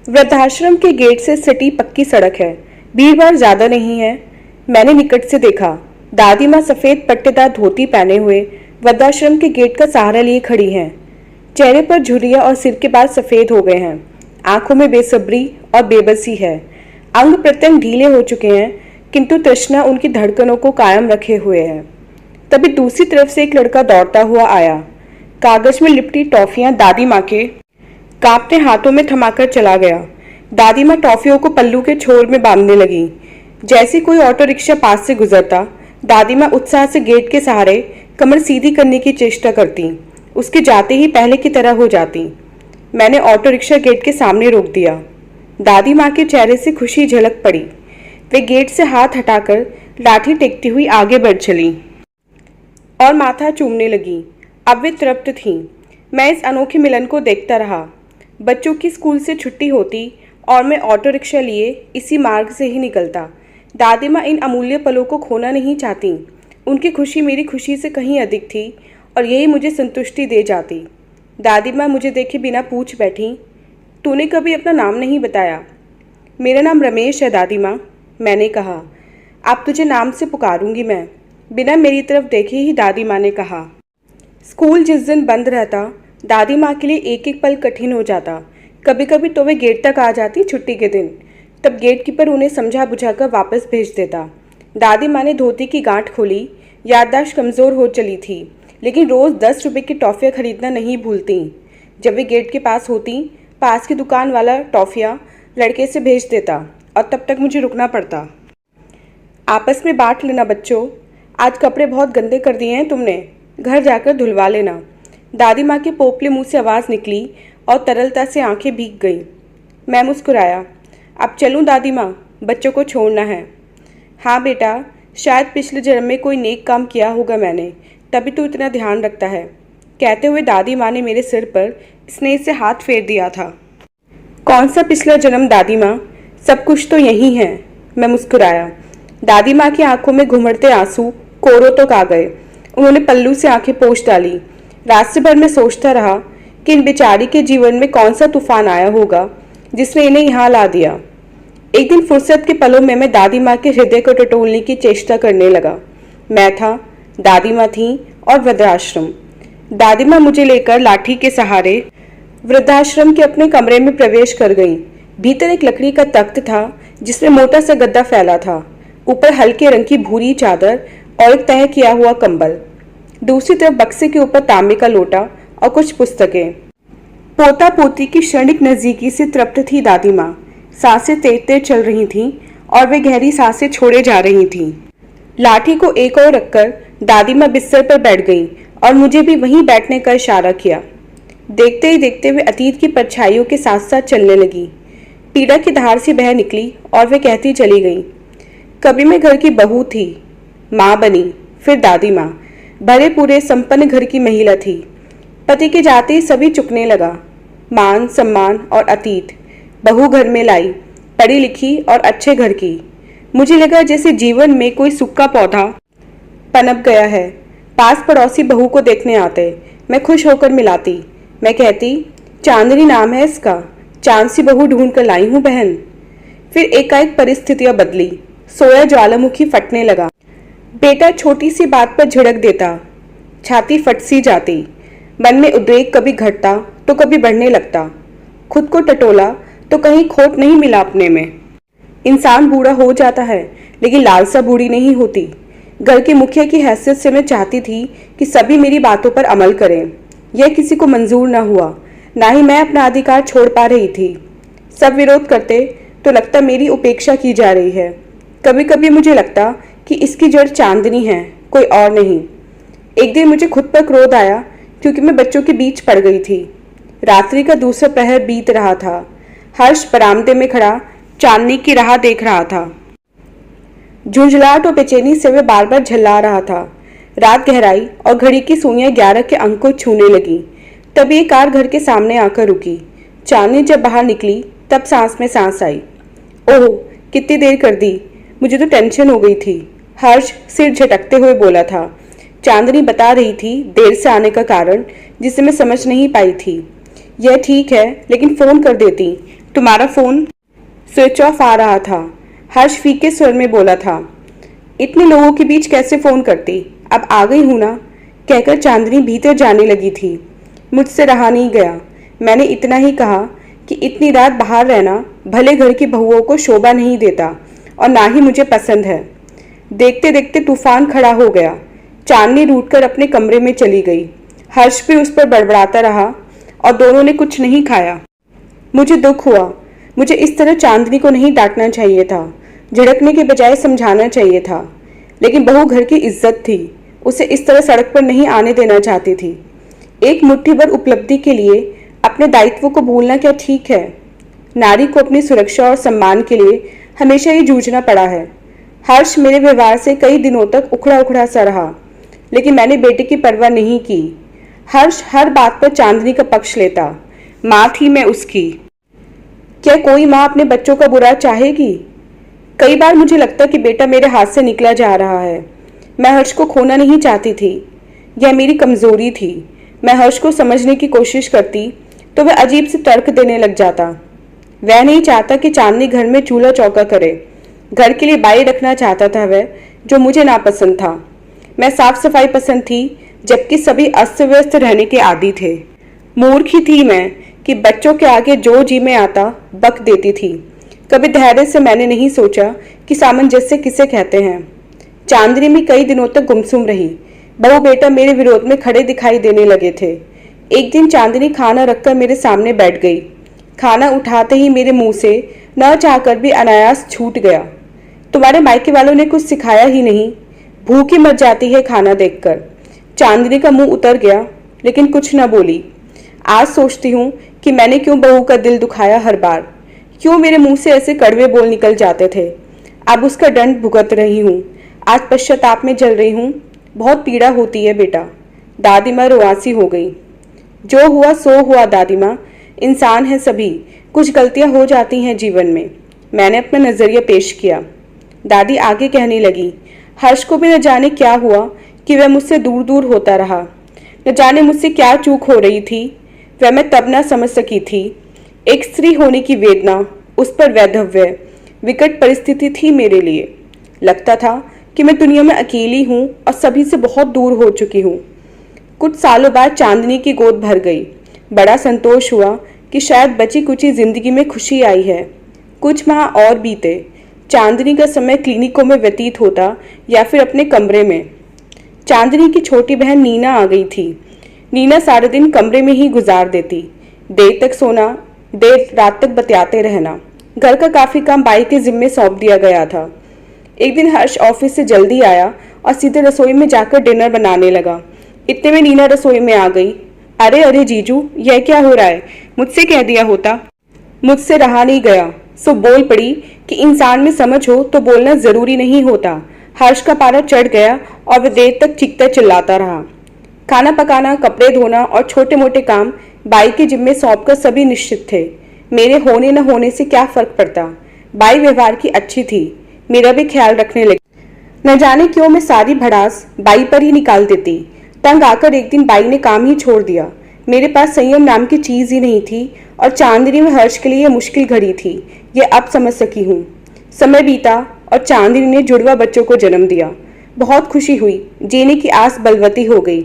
वृद्धाश्रम के गेट से सटी पक्की सड़क है। भीड़ भाड़ ज्यादा नहीं है। मैंने निकट से देखा। दादी माँ सफेद पट्टेदार धोती पहने हुए वृद्धाश्रम के गेट का सहारा लिए खड़ी हैं। चेहरे पर झुर्रियां और सिर के बाल सफेद हो गए हैं। आंखों में बेसब्री और बेबसी है। अंग प्रत्यंग ढीले हो चुके हैं, किंतु तृष्णा उनकी धड़कनों को कायम रखे हुए है। तभी दूसरी तरफ से एक लड़का दौड़ता हुआ आया। कागज में लिपटी टॉफियां दादी माँ के कांपते हाथों में थमाकर चला गया। दादी माँ टॉफियों को पल्लू के छोर में बांधने लगी। जैसे कोई ऑटो रिक्शा पास से गुजरता, दादी माँ उत्साह से गेट के सहारे कमर सीधी करने की चेष्टा करती। उसके जाते ही पहले की तरह हो जाती। मैंने ऑटो रिक्शा गेट के सामने रोक दिया। दादी माँ के चेहरे से खुशी झलक पड़ी। वे गेट से हाथ हटाकर लाठी टेकती हुई आगे बढ़ चली और माथा चूमने लगी। अब वे तृप्त थीं। मैं इस अनोखे मिलन को देखता रहा। बच्चों की स्कूल से छुट्टी होती और मैं ऑटो रिक्शा लिए इसी मार्ग से ही निकलता। दादी माँ इन अमूल्य पलों को खोना नहीं चाहती। उनकी खुशी मेरी खुशी से कहीं अधिक थी और यही मुझे संतुष्टि दे जाती। दादी माँ मुझे देखे बिना पूछ बैठी, तूने कभी अपना नाम नहीं बताया। मेरा नाम रमेश है दादी माँ, मैंने कहा। अब तुझे नाम से पुकारूंगी मैं, बिना मेरी तरफ देखे ही दादी माँ ने कहा। स्कूल जिस दिन बंद रहता, दादी माँ के लिए एक एक पल कठिन हो जाता। कभी कभी तो वे गेट तक आ जाती छुट्टी के दिन। तब गेट कीपर उन्हें समझा बुझाकर वापस भेज देता। दादी माँ ने धोती की गांठ खोली। याददाश्त कमज़ोर हो चली थी, लेकिन रोज़ 10 रुपये की टॉफ़ियाँ खरीदना नहीं भूलती। जब वे गेट के पास होती, पास की दुकान वाला टॉफ़ियाँ लड़के से भेज देता और तब तक मुझे रुकना पड़ता। आपस में बांट लेना बच्चों, आज कपड़े बहुत गंदे कर दिए हैं तुमने, घर जाकर धुलवा लेना। दादी माँ के पोपले मुंह से आवाज़ निकली और तरलता से आंखें भीग गईं। मैं मुस्कुराया। अब चलूँ दादी माँ, बच्चों को छोड़ना है। हाँ बेटा, शायद पिछले जन्म में कोई नेक काम किया होगा मैंने, तभी तो इतना ध्यान रखता है। कहते हुए दादी माँ ने मेरे सिर पर स्नेह से हाथ फेर दिया था। कौन सा पिछला जन्म दादी माँ, सब कुछ तो यही है, मैं मुस्कुराया। दादी माँ की आंखों में घुमड़ते आंसू कोरों तक आ गए। उन्होंने पल्लू से आंखें पोंछ डाली। रास्ते भर में सोचता रहा कि इन बेचारी के जीवन में कौन सा तूफान आया होगा जिसने इन्हें यहाँ ला दिया। एक दिन फुर्सत के पलों में मैं दादी माँ के हृदय को टटोलने की चेष्टा करने लगा। मैं था, दादी माँ थी और वृद्धाश्रम। दादी माँ मुझे लेकर लाठी के सहारे वृद्धाश्रम के अपने कमरे में प्रवेश कर गई। भीतर एक लकड़ी का तख्त था जिसमें मोटा सा गद्दा फैला था। ऊपर हल्के रंग की भूरी चादर और एक तह किया हुआ कंबल। दूसरी तरफ बक्से के ऊपर तांबे का लोटा और कुछ पुस्तकें। पोता पोती की क्षणिक नज़दीकी से तृप्त थी दादी माँ। सांसें तेज तेज चल रही थीं और वे गहरी सांसें छोड़े जा रही थीं। लाठी को एक ओर रखकर दादी माँ बिस्तर पर बैठ गई और मुझे भी वहीं बैठने का इशारा किया। देखते ही देखते वे अतीत की परछाइयों के साथ साथ चलने लगी। पीड़ा की धार से बह निकली और वे कहती चली गई, कभी मैं घर की बहू थी, माँ बनी, फिर दादी माँ। भरे पूरे संपन्न घर की महिला थी। पति के जाते ही सभी चुकने लगा। मान सम्मान और अतीत बहू घर में लाई, पढ़ी लिखी और अच्छे घर की। मुझे लगा जैसे जीवन में कोई सूखा पौधा पनप गया है। पास पड़ोसी बहू को देखने आते, मैं खुश होकर मिलाती। मैं कहती, चांदनी नाम है इसका, चांद सी बहू ढूंढ कर लाई हूँ बहन। फिर एकाएक परिस्थितियां बदली। सोया ज्वालामुखी फटने लगा। बेटा छोटी सी बात पर झिड़क देता, छाती फट सी जाती। मन में उद्वेग कभी घटता तो कभी बढ़ने लगता। खुद को टटोला तो कहीं खोट नहीं मिला अपने में। इंसान बूढ़ा हो जाता है, लेकिन लालसा बूढ़ी नहीं होती। घर के मुखिया की हैसियत से मैं चाहती थी कि सभी मेरी बातों पर अमल करें। यह किसी को मंजूर न हुआ, ना ही मैं अपना अधिकार छोड़ पा रही थी। सब विरोध करते तो लगता मेरी उपेक्षा की जा रही है। कभी कभी मुझे लगता कि इसकी जड़ चांदनी है, कोई और नहीं। एक दिन मुझे खुद पर क्रोध आया क्योंकि मैं बच्चों के बीच पड़ गई थी। रात्रि का दूसरा प्रहर बीत रहा था। हर्ष बरामदे में खड़ा चांदनी की राह देख रहा था। झुंझलाहट और बेचैनी से वह बार बार झल्ला रहा था। रात गहराई और घड़ी की सुइयां 11 के अंक को छूने लगी। तभी एक कार घर के सामने आकर रुकी। चांदनी जब बाहर निकली तब सांस में सांस आई। ओह, कितनी देर कर दी, मुझे तो टेंशन हो गई थी, हर्ष सिर झटकते हुए बोला था। चांदनी बता रही थी देर से आने का कारण, जिसे मैं समझ नहीं पाई थी। यह ठीक है, लेकिन फ़ोन कर देती, तुम्हारा फोन स्विच ऑफ आ रहा था। हर्ष फीके स्वर में बोला था। इतने लोगों के बीच कैसे फोन करती, अब आ गई हूं ना, कहकर चांदनी भीतर जाने लगी थी। मुझसे रहा नहीं गया। मैंने इतना ही कहा कि इतनी रात बाहर रहना भले घर की बहुओं को शोभा नहीं देता और ना ही मुझे पसंद है। देखते देखते तूफान खड़ा हो गया। चांदनी रूठकर अपने कमरे में चली गई। हर्ष भी उस पर बड़बड़ाता रहा और दोनों ने कुछ नहीं खाया। मुझे दुख हुआ। मुझे इस तरह चांदनी को नहीं डांटना चाहिए था, झिड़कने के बजाय समझाना चाहिए था। लेकिन बहू घर की इज्जत थी, उसे इस तरह सड़क पर नहीं आने देना चाहती थी। एक मुट्ठी भर उपलब्धि के लिए अपने दायित्व को भूलना क्या ठीक है? नारी को अपनी सुरक्षा और सम्मान के लिए हमेशा ही जूझना पड़ा है। हर्ष मेरे व्यवहार से कई दिनों तक उखड़ा उखड़ा सा रहा, लेकिन मैंने बेटे की परवाह नहीं की। हर्ष हर बात पर चांदनी का पक्ष लेता। माँ थी मैं उसकी। क्या कोई माँ अपने बच्चों का बुरा चाहेगी? कई बार मुझे लगता कि बेटा मेरे हाथ से निकला जा रहा है। मैं हर्ष को खोना नहीं चाहती थी, यह मेरी कमजोरी थी। मैं हर्ष को समझने की कोशिश करती तो वह अजीब से तर्क देने लग जाता। वह नहीं चाहता कि चांदनी घर में चूल्हा चौका करे। घर के लिए बाई रखना चाहता था वह, जो मुझे नापसंद था। मैं साफ सफाई पसंद थी, जबकि सभी अस्त व्यस्त रहने के आदी थे। मूर्ख ही थी मैं कि बच्चों के आगे जो जी में आता बक देती थी। कभी धैर्य से मैंने नहीं सोचा कि सामंजस्य किसे कहते हैं। चांदनी में कई दिनों तक गुमसुम रही। बहू बेटा मेरे विरोध में खड़े दिखाई देने लगे थे। एक दिन चांदनी खाना रखकर मेरे सामने बैठ गई। खाना उठाते ही मेरे मुंह से न चाहकर भी अनायास छूट गया। तुम्हारे मायके वालों ने कुछ सिखाया ही नहीं, भूखी मर जाती है खाना देखकर। चांदनी का मुंह उतर गया, लेकिन कुछ न बोली। आज सोचती हूँ कि मैंने क्यों बहू का दिल दुखाया हर बार, क्यों मेरे मुंह से ऐसे कड़वे बोल निकल जाते थे। अब उसका दंड भुगत रही हूँ। आज पश्चाताप में जल रही हूँ। बहुत पीड़ा होती है बेटा। दादी माँ रुआसी हो गई। जो हुआ सो हुआ दादी माँ, इंसान है सभी, कुछ गलतियाँ हो जाती हैं जीवन में। मैंने अपना नजरिया पेश किया। दादी आगे कहने लगी, हर्ष को भी न जाने क्या हुआ कि वह मुझसे दूर दूर होता रहा। न जाने मुझसे क्या चूक हो रही थी, वह मैं तब न समझ सकी थी। एक स्त्री होने की वेदना, उस पर वैधव्य, विकट परिस्थिति थी मेरे लिए। लगता था कि मैं दुनिया में अकेली हूँ और सभी से बहुत दूर हो चुकी हूँ। कुछ सालों बाद चांदनी की गोद भर गई। बड़ा संतोष हुआ कि शायद बची कुची जिंदगी में खुशी आई है। कुछ माह और बीते। चांदनी का समय क्लिनिकों में व्यतीत होता या फिर अपने कमरे में। चांदनी की छोटी बहन नीना आ गई थी। नीना सारा दिन कमरे में ही गुजार देती। देर तक सोना, देर रात तक बतियाते रहना। घर का काफी काम बाई के जिम्मे सौंप दिया गया था। एक दिन हर्ष ऑफिस से जल्दी आया और सीधे रसोई में जाकर डिनर बनाने लगा। इतने में नीना रसोई में आ गई। अरे अरे जीजू, यह क्या हो रहा है? मुझसे कह दिया होता। मुझसे रहा नहीं गया, सो बोल पड़ी कि इंसान में समझ हो तो बोलना जरूरी नहीं होता। हर्ष का पारा चढ़ गया और वह देर तक चीखता चिल्लाता रहा। खाना पकाना, कपड़े धोना और छोटे मोटे काम बाई के जिम्मे सौंपकर सभी निश्चित थे। मेरे होने न होने से क्या फर्क पड़ता। बाई व्यवहार की अच्छी थी, मेरा भी ख्याल रखने लगी। न जाने क्यों मैं सारी भड़ास बाई पर ही निकाल देती। तंग आकर एक दिन बाई ने काम ही छोड़ दिया। मेरे पास संयम नाम की चीज ही नहीं थी और चांदनी में हर्ष के लिए यह मुश्किल घड़ी थी, ये अब समझ सकी हूँ। समय बीता और चांदनी ने जुड़वा बच्चों को जन्म दिया। बहुत खुशी हुई, जीने की आस बलवती हो गई।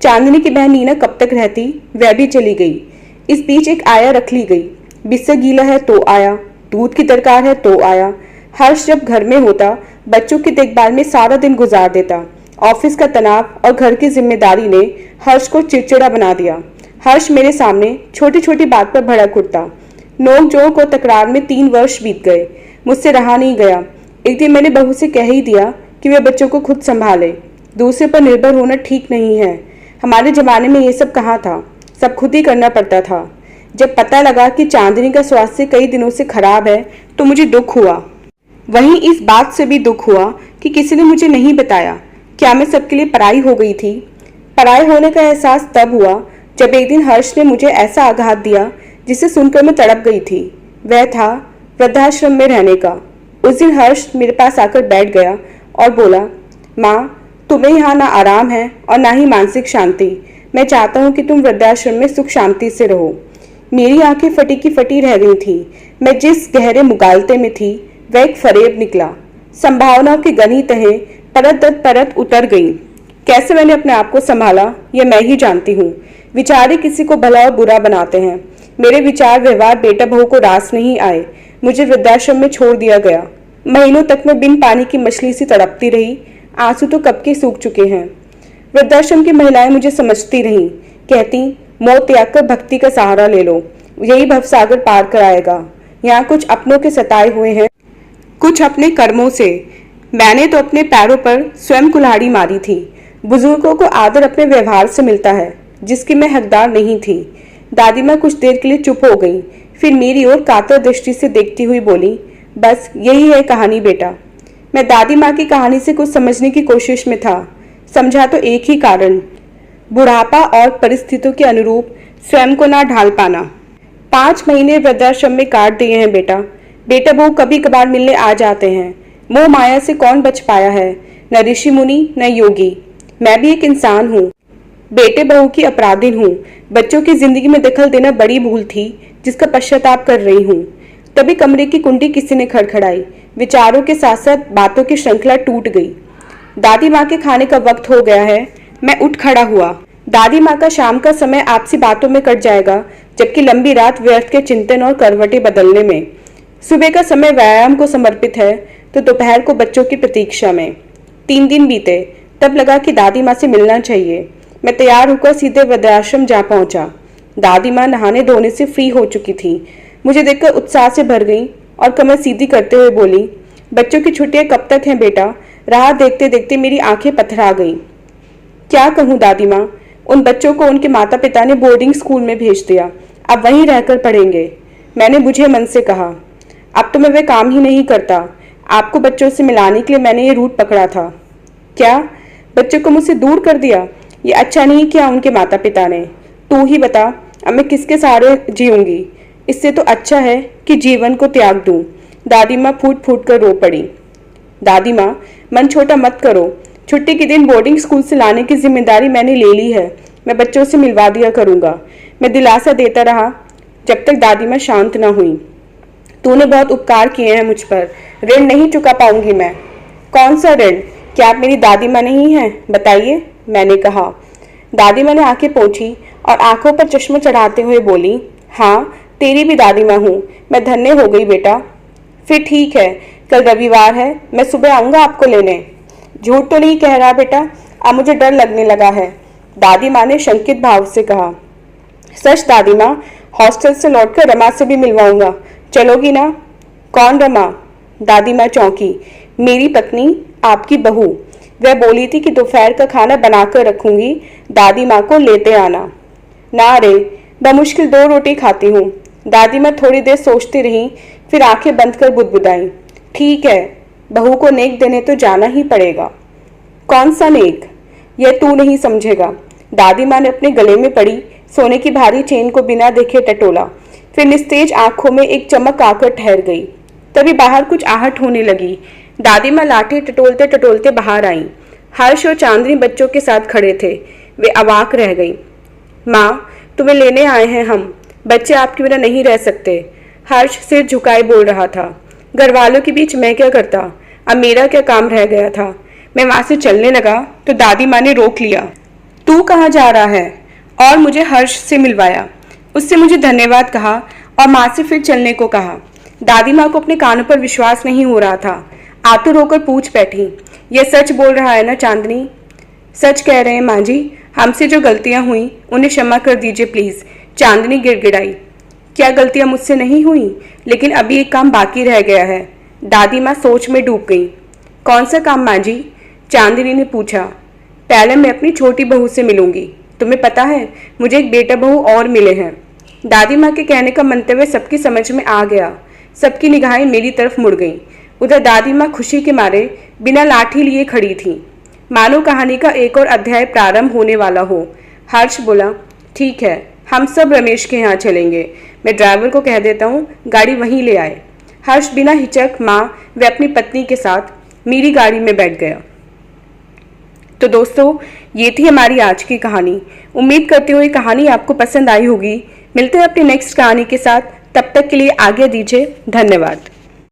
चांदनी की बहन नीना कब तक रहती, वह भी चली गई। इस बीच एक आया रख ली गई। बिस्तर गीला है तो आया, दूध की दरकार है तो आया। हर्ष जब घर में होता, बच्चों की देखभाल में सारा दिन गुजार देता। ऑफिस का तनाव और घर की जिम्मेदारी ने हर्ष को चिड़चिड़ा बना दिया। हर्ष मेरे सामने छोटी छोटी बात पर भड़क उठता। नोक झोंक और तकरार में 3 वर्ष बीत गए। मुझसे रहा नहीं गया। एक दिन मैंने बहू से कह ही दिया कि वे बच्चों को खुद संभाले। दूसरे पर निर्भर होना ठीक नहीं है। हमारे जमाने में ये सब कहाँ था, सब खुद ही करना पड़ता था। जब पता लगा कि चांदनी का स्वास्थ्य कई दिनों से खराब है तो मुझे दुख हुआ। वहीं इस बात से भी दुख हुआ कि किसी ने मुझे नहीं बताया। क्या मैं सबके लिए पराई हो गई थी? पराई होने का एहसास तब हुआ जब एक दिन हर्ष ने मुझे ऐसा आघात दिया जिसे सुनकर मैं तड़प गई थी। वह था वृद्धाश्रम में रहने का। उस दिन हर्ष मेरे पास आकर बैठ गया और बोला, माँ, तुम्हें यहाँ ना आराम है और ना ही मानसिक शांति। मैं चाहता हूँ कि तुम वृद्धाश्रम में सुख शांति से रहो। मेरी आंखें फटी की फटी रह गई थी। मैं जिस गहरे मुगालते में थी वह एक फरेब निकला। संभावनाओं की घनी तहें परत दर परत उतर गई। कैसे मैंने अपने आप को संभाला यह मैं ही जानती हूँ। विचार ही किसी को भला और बुरा बनाते हैं। मेरे विचार व्यवहार बेटा बहू को रास नहीं आए। मुझे वृद्धाश्रम में छोड़ दिया गया। महीनों तक मैं बिन पानी की मछली सी तड़पती रही। आंसू तो कब के सूख चुके हैं। वृद्धाश्रम की महिलाएं मुझे समझती रहीं, कहती मौत त्याग कर भक्ति का सहारा ले लो, यही भवसागर पार कराएगा। यहाँ कुछ अपनों के सताए हुए हैं, कुछ अपने कर्मों से। मैंने तो अपने पैरों पर स्वयं कुल्हाड़ी मारी थी। बुजुर्गों को आदर अपने व्यवहार से मिलता है, जिसकी मैं हकदार नहीं थी। दादी माँ कुछ देर के लिए चुप हो गई, फिर मेरी ओर कातर दृष्टि से देखती हुई बोली, बस यही है कहानी बेटा। मैं दादी माँ की कहानी से कुछ समझने की कोशिश में था। समझा तो एक ही कारण, बुढ़ापा और परिस्थितियों के अनुरूप स्वयं को ना ढाल पाना। 5 महीने वृद्धाश्रम में काट दिए हैं बेटा। बेटा बहू कभी कभार मिलने आ जाते हैं। मोह माया से कौन बच पाया है, न ऋषि मुनि न योगी। मैं भी एक इंसान हूँ, बेटे बहू की अपराधीन हूँ। बच्चों की जिंदगी में दखल देना बड़ी भूल थी, जिसका पश्चाताप कर रही हूँ। तभी कमरे की कुंडी किसी ने खड़खड़ाई। विचारों के साथ साथ बातों की श्रृंखला टूट गई। दादी माँ के खाने का वक्त हो गया है। मैं उठ खड़ा हुआ। दादी माँ का शाम का समय आपसी बातों में कट जाएगा, जबकि लंबी रात व्यर्थ के चिंतन और करवटें बदलने में। सुबह का समय व्यायाम को समर्पित है, तो दोपहर को बच्चों की प्रतीक्षा में। 3 दिन बीते, तब लगा कि दादी माँ से मिलना चाहिए। मैं तैयार होकर सीधे वृद्धाश्रम जा पहुंचा। दादी माँ नहाने धोने से फ्री हो चुकी थी। मुझे देखकर उत्साह से भर गई और कमर सीधी करते हुए बोली, बच्चों की छुट्टियां कब तक हैं बेटा। राह देखते देखते मेरी आंखें पथरा गईं। क्या कहूँ दादी माँ, उन बच्चों को उनके माता पिता ने बोर्डिंग स्कूल में भेज दिया, अब वहीं रहकर पढ़ेंगे। मैंने बुझे मन से कहा, अब तो मैं वह काम ही नहीं करता। आपको बच्चों से मिलाने के लिए मैंने ये रूट पकड़ा था। क्या बच्चों को मुझसे दूर कर दिया? ये अच्छा नहीं किया उनके माता पिता ने। तू ही बता, अब मैं किसके सहारे जीऊंगी? इससे तो अच्छा है कि जीवन को त्याग दूं। दादी माँ फूट फूट कर रो पड़ी। दादी माँ, मन छोटा मत करो। छुट्टी के दिन बोर्डिंग स्कूल से लाने की जिम्मेदारी मैंने ले ली है। मैं बच्चों से मिलवा दिया करूंगा। मैं दिलासा देता रहा जब तक दादी माँ शांत न हुई। तूने बहुत उपकार किए हैं मुझ पर, ऋण नहीं चुका पाऊंगी मैं। कौन सा ऋण? क्या आप मेरी दादी माँ नहीं हैं? बताइए, मैंने कहा। दादी माँ ने आंखें पोंछी और आंखों पर चश्मा चढ़ाते हुए बोली, हाँ, तेरी भी दादी माँ हूँ। मैं धन्य हो गई बेटा। फिर ठीक है, कल रविवार है, मैं सुबह आऊंगा आपको लेने। झूठ तो नहीं कह रहा बेटा? अब मुझे डर लगने लगा है, दादी माँ ने शंकित भाव से कहा। सच दादी माँ, हॉस्टल से लौटकर रमा से भी मिलवाऊंगा। चलोगी ना? कौन रमा? दादी माँ चौंकी। मेरी पत्नी, आपकी बहू। वह बोली थी कि दोपहर का खाना बनाकर रखूंगी, दादी माँ को लेते आना। ना रे, बमुश्किल 2 रोटी खाती हूँ। दादी माँ थोड़ी देर सोचती रही, फिर आंखें बंद कर बुदबुदाई। ठीक है, बहू को नेक देने तो जाना ही पड़ेगा। कौन सा नेक? यह तू नहीं समझेगा। दादी माँ ने अपने गले में पड़ी सोने की भारी चेन को बिना देखे टटोला, फिर निस्तेज आंखों में एक चमक आकर ठहर गई। तभी बाहर कुछ आहट होने लगी। दादी माँ लाठी टटोलते टटोलते बाहर आईं। हर्ष और चांदनी बच्चों के साथ खड़े थे। वे अवाक रह गई। माँ, तुम्हें लेने आए हैं हम। बच्चे आपके बिना नहीं रह सकते। हर्ष सिर झुकाए बोल रहा था। घर वालों के बीच मैं क्या करता? अब मेरा क्या काम रह गया था? मैं वहां से चलने लगा तो दादी माँ ने रोक लिया। तू कहाँ जा रहा है? और मुझे हर्ष से मिलवाया। उससे मुझे धन्यवाद कहा और माँ से फिर चलने को कहा। दादी माँ को अपने कानों पर विश्वास नहीं हो रहा था। आतुर होकर पूछ बैठी, यह सच बोल रहा है ना चांदनी? सच कह रहे हैं माँ जी। हमसे जो गलतियां हुई उन्हें क्षमा कर दीजिए प्लीज। चांदनी गिड़गिड़ाई। क्या गलतियां मुझसे नहीं हुई? लेकिन अभी एक काम बाकी रह गया है। दादी माँ सोच में डूब गई। कौन सा काम माँ जी? चांदनी ने पूछा। पहले मैं अपनी छोटी बहू से मिलूंगी। तुम्हें पता है, मुझे एक बेटा बहू और मिले हैं। दादी माँ के कहने का मंतव्य सबकी समझ में आ गया। सबकी निगाहें मेरी तरफ मुड़ गईं। उधर दादी माँ खुशी के मारे बिना लाठी लिए खड़ी थी, मानो कहानी का एक और अध्याय प्रारंभ होने वाला हो। हर्ष बोला, ठीक है, हम सब रमेश के यहाँ चलेंगे। मैं ड्राइवर को कह देता हूँ, गाड़ी वहीं ले आए। हर्ष बिना हिचक माँ व अपनी पत्नी के साथ मेरी गाड़ी में बैठ गया। तो दोस्तों, ये थी हमारी आज की कहानी। उम्मीद करती हूँ ये कहानी आपको पसंद आई होगी। मिलते हैं अपनी नेक्स्ट कहानी के साथ, तब तक के लिए आज्ञा दीजिए। धन्यवाद।